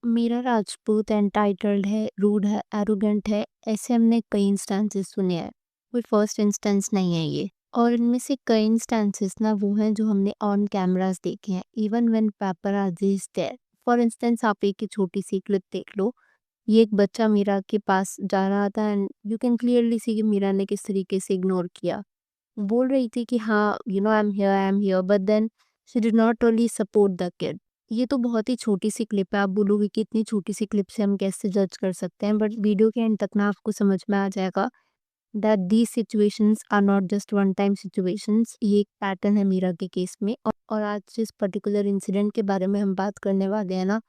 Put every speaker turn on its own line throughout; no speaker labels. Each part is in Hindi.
मीरा राजपूत एंटाइटल्ड है, रूड है, एरोगेंट है, ऐसे हमने कई इंस्टेंसेस सुने हैं। कोई फर्स्ट इंस्टेंस नहीं है ये। और इनमें से कई इंस्टेंसेस ना वो हैं जो हमने ऑन कैमरास देखे हैं, even when paparazzi is there. For instance आप एक छोटी सी क्लिप देख लो। ये एक बच्चा मीरा के पास जा रहा था and you can clearly see कि मीरा ने किस तरीके से इग्नोर किया। बोल रही थी कि हाँ, I am here, but then she did not really support the kid. ये तो बहुत ही छोटी सी क्लिप है, आप बोलोगे कि इतनी छोटी सी क्लिप से हम कैसे जज कर सकते हैं, बट वीडियो के एंड तक ना आपको समझ में आ जाएगा that these situations are not just one time situations. ये एक पैटर्न है मीरा के केस में। और आज जिस पर्टिकुलर इंसिडेंट के बारे में हम बात करने वाले हैं ना,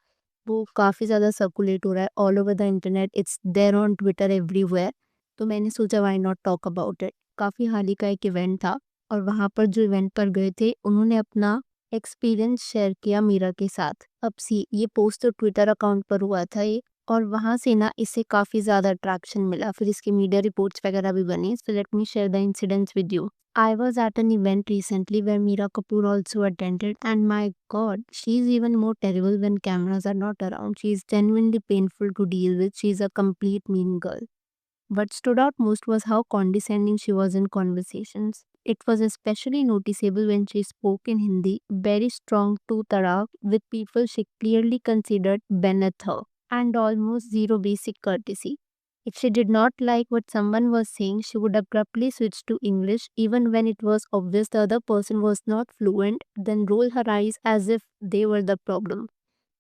वो काफ़ी ज़्यादा सर्कुलेट हो रहा है all over the internet, it's there on Twitter everywhere. तो मैंने सोचा why not talk about it. काफ़ी हाल ही का एक इवेंट था और वहाँ पर जो इवेंट पर गए थे उन्होंने अपना एक्सपीरियंस शेयर किया मीरा के साथ। अब सी ये पोस्ट तो ट्विटर अकाउंट पर हुआ था ये, और वहाँ से ना इसे काफ़ी ज़्यादा अट्रैक्शन मिला, फिर इसकी मीडिया रिपोर्ट्स वगैरह भी बनी। So let me share the incidents with you. I was at an event recently where Meera Kapoor also attended, and my god, she's even more terrible when cameras are not around. She's genuinely painful to deal with. She's a complete mean girl. What stood out most was how condescending she was in conversations. It was especially noticeable when she spoke in Hindi, very strong to tarak, with people she clearly considered beneath her, and almost zero basic courtesy. If she did not like what someone was saying, she would abruptly switch to English, even when it was obvious the other person was not fluent, then roll her eyes as if they were the problem.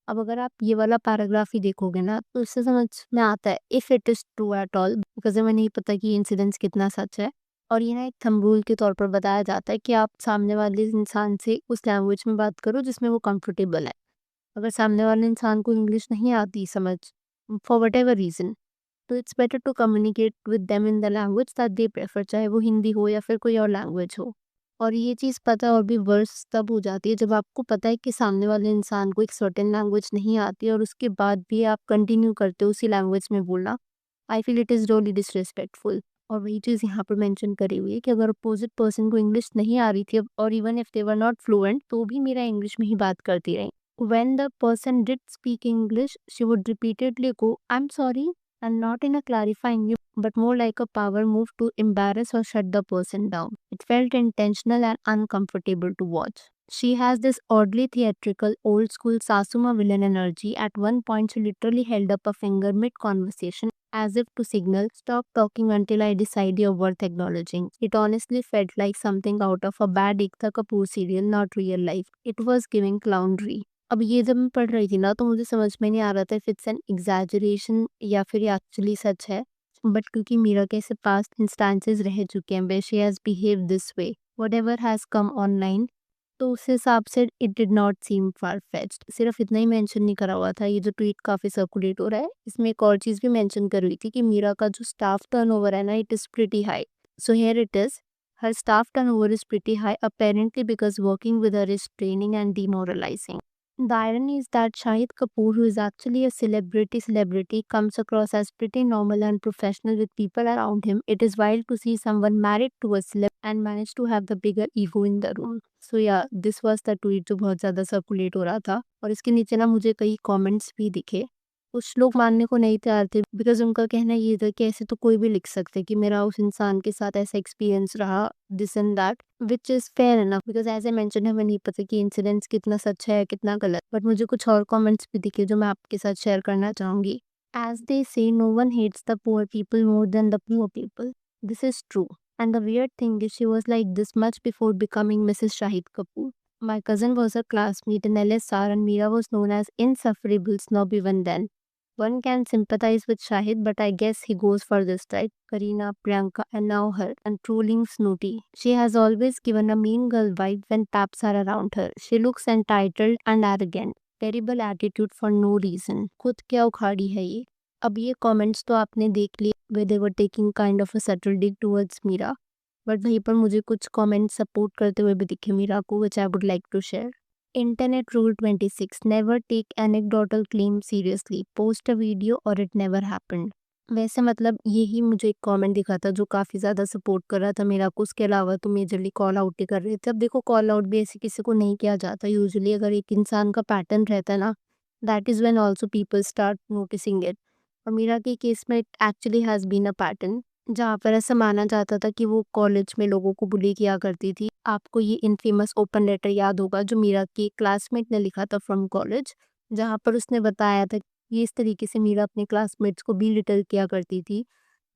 अब अगर आप ये वाला पैराग्राफ ही देखोगे ना, तो इससे समझ में आता है if it is true at all, because हमें नहीं पता कि ये इंसिडेंस कितना सच है। और ये ना एक थंब रूल के तौर पर बताया जाता है कि आप सामने वाले इंसान से उस लैंग्वेज में बात करो जिसमें वो कंफर्टेबल है। अगर सामने वाले इंसान को इंग्लिश नहीं आती समझ, फॉर व्हाटएवर रीज़न, तो it's better to communicate with them in the language that they prefer, चाहे वो हिंदी हो या फिर कोई और लैंग्वेज हो। और ये चीज़ पता और भी वर्स तब हो जाती है जब आपको पता है कि सामने वाले इंसान को एक सर्टेन लैंग्वेज नहीं आती और उसके बाद भी आप कंटिन्यू करते हो उसी लैंग्वेज में बोलना। I feel it is really disrespectful. और वही चीज़ यहाँ पर मेंशन करी हुई है कि अगर अपोजिट पर्सन को इंग्लिश नहीं आ रही थी और even if they were not fluent, तो भी मेरा इंग्लिश में ही बात करती रही। When the person did speak English, she would repeatedly go I am sorry, and not in a clarifying way, but more like a power move to embarrass or shut the person down. It felt intentional and uncomfortable to watch. She has this oddly theatrical, old school Sasuma villain energy. At one point, she literally held up a finger mid conversation as if to signal, stop talking until I decide you're worth acknowledging. It honestly felt like something out of a bad Ekta Kapoor serial, not real life. It was giving clownery. अब ये जब मैं पढ़ रही थी ना, तो मुझे समझ में नहीं आ रहा था इफ इट्स एन एग्जैजरेशन या फिर ये एक्चुअली सच है। बट क्योंकि मीरा के ऐसे पास्ट इंस्टेंसेस रह चुके हैं where she has behaved this way, whatever has come online, तो उस हिसाब से it did not seem far fetched. सिर्फ इतना ही मेंशन नहीं करा हुआ था, ये जो ट्वीट काफ़ी सर्कुलेट हो रहा है, इसमें एक और चीज़ भी मेंशन करी हुई थी कि मीरा का जो स्टाफ टर्नओवर है ना, it is pretty high. So here it is, her staff turnover is pretty high, apparently because working with her is draining and demoralizing. The irony is that Shahid Kapoor, who is actually a celebrity, comes across as pretty normal and professional with people around him. It is wild to see someone married to a celeb and manage to have the bigger ego in the room. So yeah, this was the tweet जो बहुत ज़्यादा सर्कुलेट हो रहा था, और इसके नीचे ना मुझे कई कमेंट्स भी दिखे। कुछ लोग मानने को नहीं तैयार थे, बिकॉज़ उनका कहना ये था कि ऐसे तो कोई भी लिख सकता है कि मेरा उस इंसान के साथ ऐसा एक्सपीरियंस रहा, this and that, which is fair enough, because as I mentioned हमें नहीं पता कि इंसिडेंट्स कितना सच है, कितना गलत। बट मुझे कुछ और कमेंट्स भी दिखे जो मैं आपके साथ शेयर करना चाहूँगी। As they say no one hates the poor people more than the poor people. This is true. And the weird thing is she was like this much before becoming Mrs Shahid Kapoor. My cousin was a classmate in LSR and Meera was known as insufferable snob even then. One can sympathize with Shahid, but I guess he goes for this, right? Karina, Priyanka, and now her, and trolling snooty. She has always given a mean girl vibe when paps are around her. She looks entitled and arrogant. Terrible attitude for no reason. खुद क्या उखाड़ी है ये? अब ये comments तो आपने देख लिए, where they were taking kind of a subtle dig towards Meera. But वहीं पर मुझे कुछ comments सपोर्ट करते हुए भी दिखे मीरा को, which I would like to share. Internet Rule 26. Never take anecdotal claim seriously. Post a video or it never happened. वैसे मतलब यही मुझे एक कमेंट दिखा था जो काफ़ी ज़्यादा सपोर्ट कर रहा था मेरा को, उसके अलावा तो मेजरली कॉल आउट ही कर रहे थे। अब देखो कॉल आउट भी ऐसे किसी को नहीं किया जाता यूजुअली, अगर एक इंसान का पैटर्न रहता है ना that is when also people start noticing it. और मीरा के केस में it actually has been a pattern, जहाँ पर ऐसा माना जाता था कि वो कॉलेज में लोगों को बुली किया करती थी। आपको ये इनफेमस ओपन लेटर याद होगा जो मीरा की क्लासमेट ने लिखा था फ्रॉम कॉलेज, जहाँ पर उसने बताया था कि इस तरीके से मीरा अपने क्लासमेट्स को बिलिटल किया करती थी,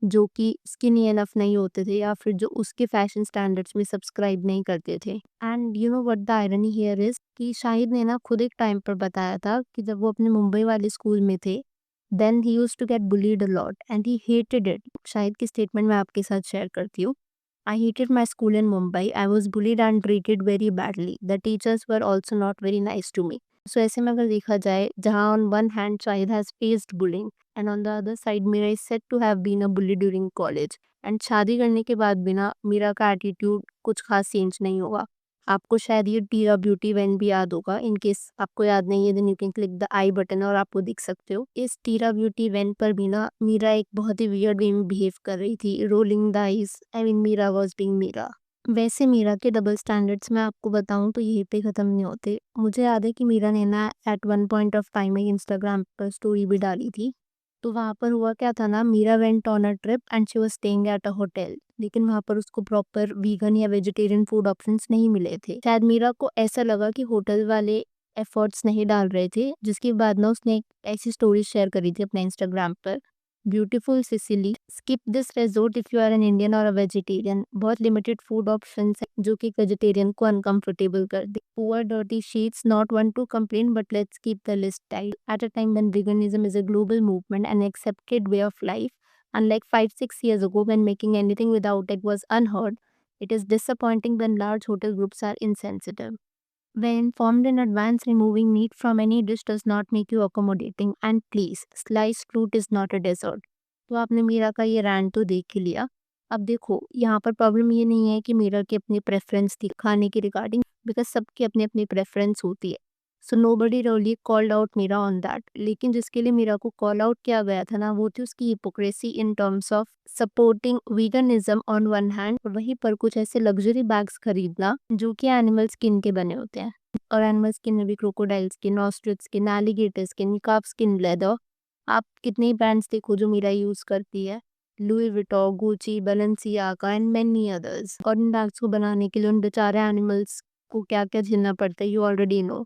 जो कि स्किनी इनफ नहीं होते थे या फिर जो उसके फैशन स्टैंडर्ड्स में सब्सक्राइब नहीं करते थे। And you know what the irony here is कि शाहिद ने ना खुद एक टाइम पर बताया था कि जब वो अपने मुंबई वाले स्कूल में थे, then he used to get bullied a lot and he hated it. Shahid की स्टेटमेंट मैं आपके साथ शेयर करती हूँ। I hated my school in Mumbai, I was bullied and treated very badly, the teachers were also not very nice to me. So ऐसे में अगर देखा जाए, जहाँ on one hand Shahid has faced bullying and on the other side Meera is said to have been a bully during college, and शादी करने के बाद भी ना मीरा का एटीट्यूड कुछ खास चेंज नहीं होगा। आपको शायद ये टीरा ब्यूटी वैन भी याद होगा, इन केस आपको याद नहीं है then you can click the I button और आपको दिख सकते हो। इस टीरा ब्यूटी वैन पर भी ना मीरा एक बहुत ही वियर्ड वे में बिहेव कर रही थी, rolling the eyes, I mean Meera was being Meera. वैसे मीरा के डबल स्टैंडर्ड्स मैं आपको बताऊँ तो यहीं पे ख़त्म नहीं होते। मुझे याद है कि मीरा ने ना at one point of time में इंस्टाग्राम पर स्टोरी भी डाली थी। तो वहाँ पर हुआ क्या था ना, Meera went on a trip and she was staying at a hotel. लेकिन वहाँ पर उसको प्रॉपर वीगन या वेजिटेरियन फूड ऑप्शंस नहीं मिले थे। शायद मीरा को ऐसा लगा कि होटल वाले एफर्ट्स नहीं डाल रहे थे, जिसके बाद ना उसने एक ऐसी स्टोरी शेयर करी थी अपने इंस्टाग्राम पर, beautiful Sicily, skip this resort if you are an Indian और अ वेजिटेरियन। बहुत लिमिटेड फूड ऑप्शंस हैं जो कि एक वेजिटेरियन को अनकंफर्टेबल कर दे। Poor dirty sheets, not one to complain but let's keep the list tight. At a time when veganism is a global movement and accepted way of life, unlike 5-6 years ago when making anything without egg was unheard, it is disappointing when large hotel groups are insensitive. When informed in advance, removing meat from any dish does not make you accommodating. And please, sliced fruit is not a dessert. तो आपने मीरा का ये रैंट तो देख ही लिया। अब देखो, यहाँ पर प्रॉब्लम ये नहीं है कि मीरा की अपनी प्रेफरेंस थी खाने के रिगार्डिंग, बिकॉज सबकी अपनी अपनी प्रेफरेंस होती है। So nobody really called out Meera on that. लेकिन जिसके लिए मीरा को कॉल आउट किया गया था ना, वो थी उसकी hypocrisy in terms of supporting veganism on one hand, और वहीं पर कुछ ऐसे लग्जरी बैग्स खरीदना जो कि एनिमल स्किन के बने होते हैं। और एनिमल स्किन में भी crocodile skin, ostrich skin, alligator skin, निकाब स्किन लेदर। आप कितने ही ब्रांड्स देखो जो मीरा यूज़ करती है, Louis Vuitton, Gucci, Balenciaga and many others. और इन बैग्स को बनाने के लिए उन बेचारे एनिमल्स को क्या-क्या झेलना पड़ता है, यू ऑलरेडी नो।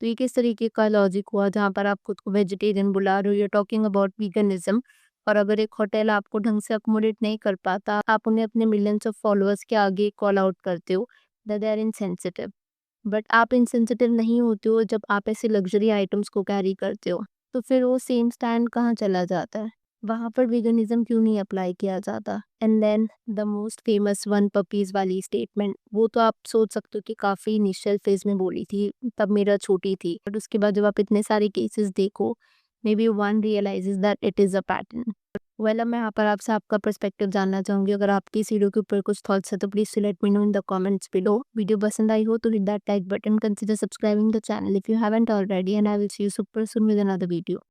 तो ये किस तरीके का लॉजिक हुआ जहाँ पर आप खुद को वेजिटेरियन बुला रहे हो, you are talking about veganism, और अगर एक होटल आपको ढंग से अकोमोडेट नहीं कर पाता, आप उन्हें अपने मिलियंस ऑफ फॉलोअर्स के आगे कॉल आउट करते हो that they are insensitive. But आप इनसेंसिटिव नहीं होते हो जब आप ऐसे लग्जरी आइटम्स को कैरी करते हो। तो फिर वो सेम स्टैंड कहाँ चला जाता है? वहाँ पर वीगनिज़्म क्यों नहीं अप्लाई किया जाता? And then the most famous one, puppies वाली स्टेटमेंट, वो तो आप सोच सकते हो कि काफ़ी इनिशियल फेज़ में बोली थी, तब मेरा छोटी थी। बट उसके बाद जब आप इतने सारे केसेस देखो, maybe one realises that it is a pattern. Well, अब मैं यहाँ पर आपसे आपका पर्सपेक्टिव जानना चाहूँगी। अगर आपकी इस वीडियो के ऊपर कुछ थॉट्स है तो please let me know in the comments below. Video पसंद आई हो तो hit that like button, consider subscribing the channel if you haven't already, and I will see you super soon with another video.